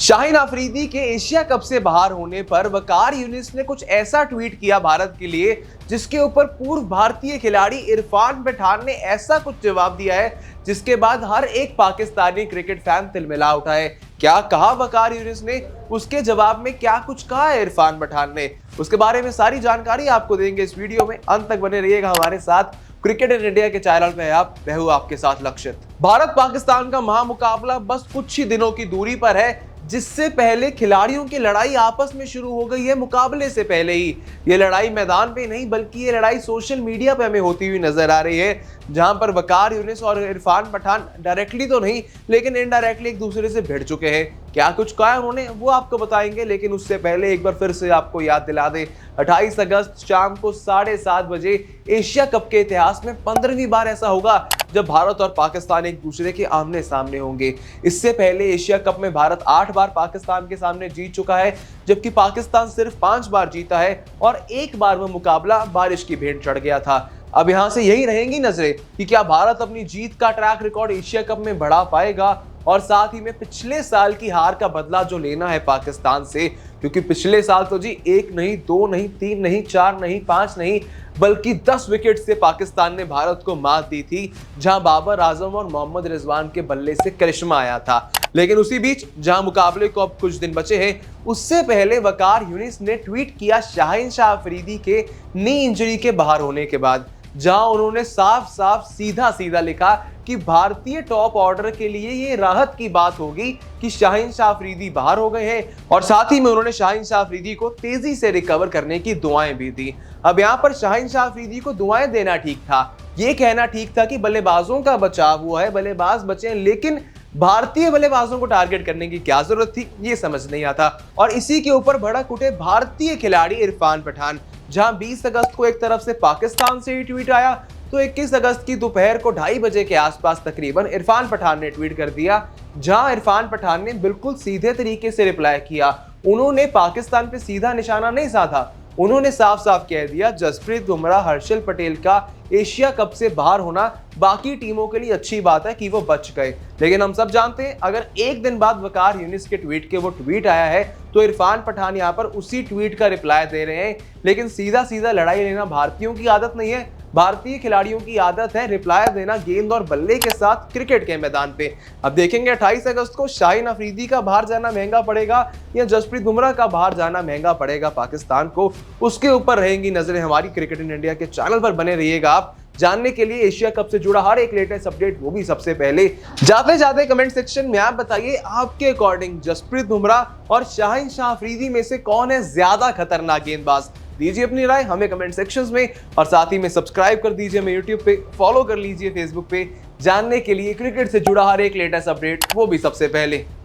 शाहिन अफरीदी के Asia cup से बाहर होने पर वकार यूनिस ने कुछ ऐसा ट्वीट किया भारत के लिए, जिसके ऊपर पूर्व भारतीय खिलाड़ी इरफान पठान ने ऐसा कुछ जवाब दिया है जिसके बाद हर एक पाकिस्तानी क्रिकेट फैन तिलमिला उठा है। क्या कहा वकार यूनिस ने, उसके जवाब में क्या कुछ कहा है इरफान पठान ने, उसके बारे में सारी जानकारी आपको देंगे इस वीडियो में। अंत तक बने रहिएगा हमारे साथ। क्रिकेट इन इंडिया के चैनल पे आप रहू आपके साथ लक्षित। भारत पाकिस्तान का महामुकाबला बस कुछ ही दिनों की दूरी पर है, जिससे पहले खिलाड़ियों की लड़ाई आपस में शुरू हो गई है। मुकाबले से पहले ही ये लड़ाई मैदान पे नहीं बल्कि ये लड़ाई सोशल मीडिया पे हमें होती हुई नजर आ रही है, जहां पर वकार यूनिस और इरफान पठान डायरेक्टली तो नहीं लेकिन इनडायरेक्टली एक दूसरे से भिड़ चुके हैं। क्या कुछ कहा उन्होंने वो आपको बताएंगे, लेकिन उससे पहले एक बार फिर से आपको याद दिला दें, 28 अगस्त शाम को 7:30 बजे एशिया कप के इतिहास में 15वीं बार ऐसा होगा जब भारत और पाकिस्तान एक दूसरे के आमने सामने होंगे। इससे पहले एशिया कप में भारत 8 बार पाकिस्तान के सामने जीत चुका है, जबकि पाकिस्तान सिर्फ 5 बार जीता है और एक बार वह मुकाबला बारिश की भेंट चढ़ गया था। अब यहां से यही रहेंगी नजरें कि क्या भारत अपनी जीत का ट्रैक रिकॉर्ड एशिया कप में बढ़ा पाएगा और साथ ही में पिछले साल की हार का बदला जो लेना है पाकिस्तान से, क्योंकि पिछले साल तो जी 1 नहीं 2 नहीं 3 नहीं 4 नहीं 5 नहीं बल्कि 10 विकेट से पाकिस्तान ने भारत को मात दी थी, जहां बाबर आजम और मोहम्मद रिजवान के बल्ले से करिश्मा आया था। लेकिन उसी बीच जहां मुकाबले को अब कुछ दिन बचे हैं, उससे पहले वकार यूनिस ने ट्वीट किया शाहिन अफरीदी के नी इंजरी के बाहर होने के बाद, जहां उन्होंने साफ साफ सीधा लिखा कि भारतीय टॉप ऑर्डर के लिए ये राहत की बात होगी कि शाहिन अफरीदी बाहर हो गए हैं, और साथ ही में उन्होंने शाहिन अफरीदी को तेजी से रिकवर करने की दुआएं भी दी। अब यहां पर शाहिन अफरीदी को दुआएं देना ठीक था, ये कहना ठीक था कि बल्लेबाजों का बचाव हुआ है, बल्लेबाज बचे हैं, लेकिन भारतीय बल्लेबाजों को टारगेट करने की क्या जरूरत थी, ये समझ नहीं आता। और इसी के ऊपर भड़क उठे भारतीय खिलाड़ी इरफान पठान, जहां 20 अगस्त को एक तरफ से पाकिस्तान से ही ट्वीट आया, तो 21 अगस्त की दोपहर को 2:30 बजे के आसपास तकरीबन इरफान पठान ने ट्वीट कर दिया, जहां इरफान पठान ने बिल्कुल सीधे तरीके से रिप्लाई किया। उन्होंने पाकिस्तान पे सीधा निशाना नहीं साधा, उन्होंने साफ साफ कह दिया जसप्रीत बुमराह, हर्षल पटेल का एशिया कप से बाहर होना बाकी टीमों के लिए अच्छी बात है कि वो बच गए। लेकिन हम सब जानते हैं अगर एक दिन बाद वकार यूनिस के ट्वीट के वो ट्वीट आया है तो इरफान पठान यहाँ पर उसी ट्वीट का रिप्लाई दे रहे हैं। लेकिन सीधा लड़ाई लेना भारतीयों की आदत नहीं है, भारतीय खिलाड़ियों की आदत है रिप्लाई देना गेंद और बल्ले के साथ क्रिकेट के मैदान पे। अब देखेंगे 28 अगस्त को शाहिन अफरीदी का बाहर जाना महंगा पड़ेगा या जसप्रीत बुमराह का बाहर जाना महंगा पड़ेगा पाकिस्तान को, उसके ऊपर रहेंगी नजरें हमारी। क्रिकेट इन इंडिया के चैनल पर बने रहिएगा आप जानने के लिए एशिया कप से जुड़ा हर एक लेटेस्ट अपडेट, वो भी सबसे पहले। जाते कमेंट सेक्शन में आप बताइए आपके अकॉर्डिंग जसप्रीत बुमराह और शाहिन अफरीदी में से कौन है ज्यादा खतरनाक गेंदबाज। दीजिए अपनी राय हमें कमेंट सेक्शंस में, और साथ ही में सब्सक्राइब कर दीजिए हमें यूट्यूब पे, फॉलो कर लीजिए फेसबुक पे, जानने के लिए क्रिकेट से जुड़ा हर एक लेटेस्ट अपडेट, वो भी सबसे पहले।